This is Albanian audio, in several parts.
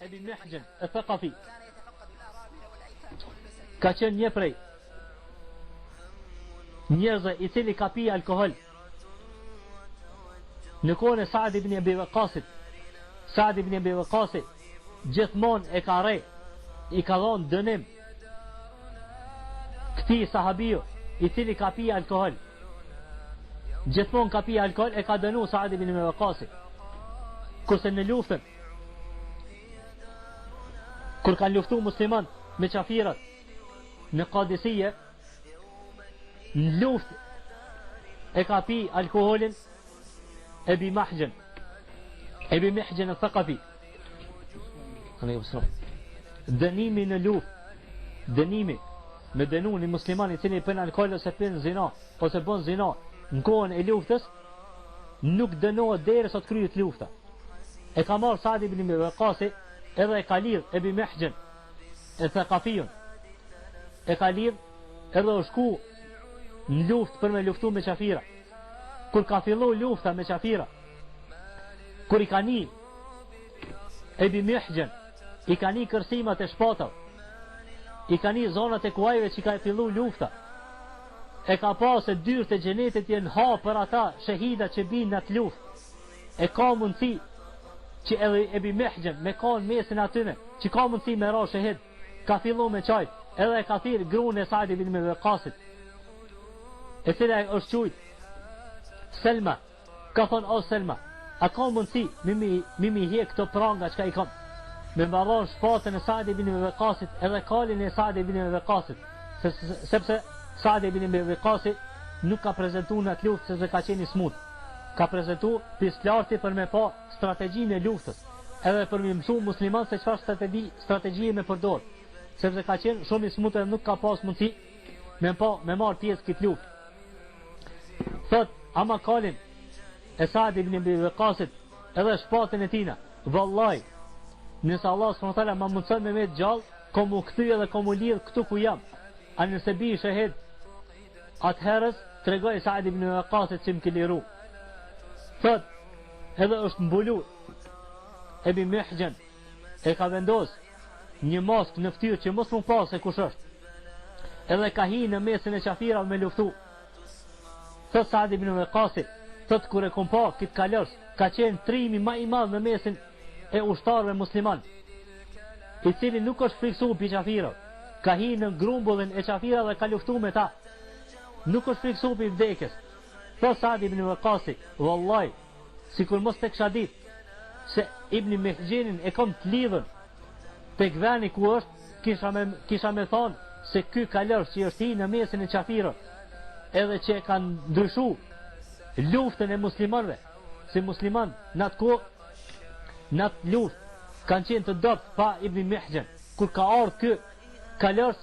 Ebi Mihjan al-Thaqafi ka qenë një prej njerëzve i cili ka pi alkohol në kohën e Saad ibn Abi Waqqasit. Saad ibn Abi Waqqasit gjithmonë e ka rrej, i ka dhënë dënim këtij sahabiu i cili ka pi alkohol. Gjithmonë ka pi alkohol, e ka dënu Saad ibn Abi Waqqasit. Kurse në luftën, kur kanë luftu musliman me qafirat në Qadisije, në luft e ka pi alkoholin Ebi Mihjan al-Thaqafi. Dënimi në luft, dënimi me dënu një musliman i cili pën alkohol ose pën zina ose bën zina në kohën e luftës, nuk dënohet derisa të kryhet lufta. E ka marrë Saad ibn Abi Waqqas edhe e ka lidh Ebi Mihjan al-Thaqafiun, e ka lidh edhe u shku në luftë për me luftu me qafira. Kur ka fillu lufta me qafira, kur i ka ni Ebi Mihjan, i ka ni kërsimat e shpatav, i ka ni zonat e kuajve që ka fillu lufta, e ka pa se dyrët e gjenetit jenë ha për ata shahida që binë në të luft. E ka mundësi që edhe Ebi Mihjan me ka në mesin atyne, që ka mundësi me ra shahid, ka fillu me qajt, edhe e ka thirë grunë e Saad ibn Abi Waqqasit, e cila është qujt Selma. Ka thonë, o Selma, a ka mundësi mimi hje këto pranga që ka i kam, me mbaron shpatën e Saad ibn Abi Waqqasit edhe kalin e Saad ibn Abi Waqqasit, sepse Saad ibn Abi Waqqasit nuk ka prezentu në atë luftë sepse ka qenë i smut. Ka prezentu pislarti për me pa strategjinë e luftës, edhe për me mësu musliman se çfarë strategji me përdor, sepse ka qenë shumë i smut edhe nuk ka pas mundësi me marr pjesë këtë luftë. Thot, ama kalin e Saad ibn Abi Waqqasit edhe shpatën e tina, vallahi, nëse Allah s.w.t. ma mundëson me të gjallë, komu këthy edhe komu lidh këtu ku jam, a nëse bi shahid, atëherës të regoj Saad ibn Abi Waqqasit që më ke liru. Thot, edhe është mbulu Ebi Mihjan, e ka vendos një mask në ftyrë që mos më pas e kush është, edhe ka hi në mesin e qafira me luftu. Thot Saad ibn Abi Waqqasit, thot kur e kom pa këtë kalors, ka qenë trimi ma i madh në mesin e ushtarëve musliman, i cili nuk është friksu pi qafira, ka hi në grumbullin e qafira dhe ka luftu me ta, nuk është friksu pi vdekjes. Thot Saad ibn Abi Waqqasit, wallahi, si kur mos të kësha dit se Ibn Mihjanin e kom të lidhën të gveni ku është, kisha me thonë se ky kalors që është hi në mesin e qafira, edhe që e kanë ndryshu luftën e muslimanve, se musliman në atë kohë, në atë luft kanë qenë të dopt pa Ibn Mihjan. Kur ka ardhur ky kalors,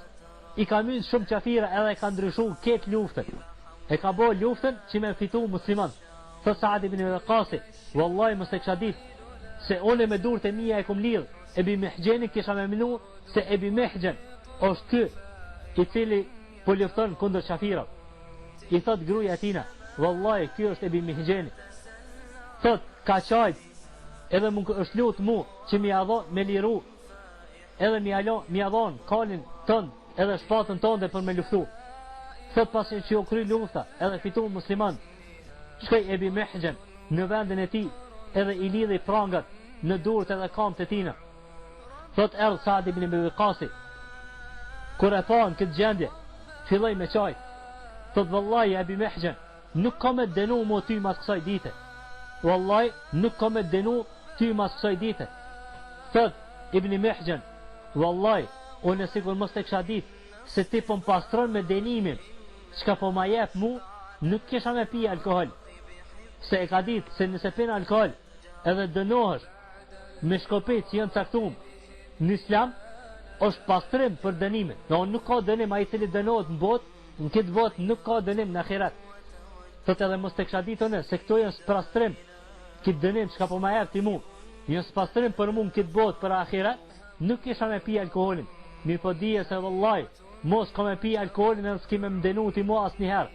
i ka mynë shumë qafira edhe e ka ndryshu ketë luftën, e ka bo luftën që me fitu musliman. Thot Saad ibn Abi Waqqasit, wallahi mos e kisha ditë se unë me durët e mia e kum lidh Ebi Mihjanin, kisha me menu se Ebi Mihjan është ky i cili po lufton kundër qafira. I thot gruaja tina, wallahi ky është Ebi Mihjani. Thot, ka qajt edhe më është lutë mu që mi adhon me liru, edhe mi adhon kalin tënd edhe shpatën tënde për me luftu. Thot, pasi që jo kry lufta edhe fitu musliman, shkoj Ebi Mihjan në vendin e ti edhe i lidhi prangat në durët edhe kamët e tina. Thot, erdh Saad ibn Abi Waqqasit, kur e pa në këtë gjendje, filloj me qajt. Thot, vallahi Ebi Mihjan, nuk ka me denu mu ty mas kësaj dite, wallahi nuk ka me denu ty mas kësaj dite. Thot Ibn Mihjan, wallahi unë sigur mos të kisha dit se ti po më pastron me denimin çka po ma jep mu, nuk kisha me pi alkohol, se e ka dit se nëse pin alkohol edhe dënohesh me shkopit që janë caktum në islam, është pastrim për dënimin. No, nuk ka dënim, a i cili dënohet në botë, në këtë botë nuk ka dënim në akhirat. Thot edhe mos të kisha dit unë se këto janë pastrim, këtë dënim çka po ma jep ti mu, janë pastrim për mu në këtë botë për akhirat, nuk kisha me pi alkoholin. Mirë po dije se vallahi mos ka me pi alkoholin edhe s'ki me mdenu ti mu asnjëherë.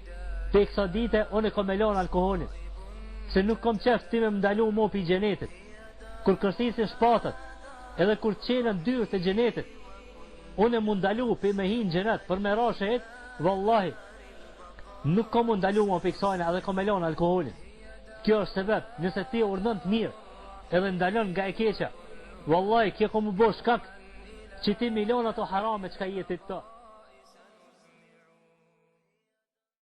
Te kësa dite unë e kom me lon alkoholin, se nuk kom qef ti me mdalu mu pi gjenetit. Kur kërsisin shpatët edhe kur qenën dyrët e gjenetit, unë e mundalu për me hinë gjenet, për me ra shehet, vallahi, nuk ka mundalu më për kësajnë edhe ka me lanë alkoholin. Kjo është sebeb, nëse ti urdhën të mirë, edhe ndalon nga e keqa, vallahi, kjo ka më bo shkak, që ti milon ato harame që ka jetit të.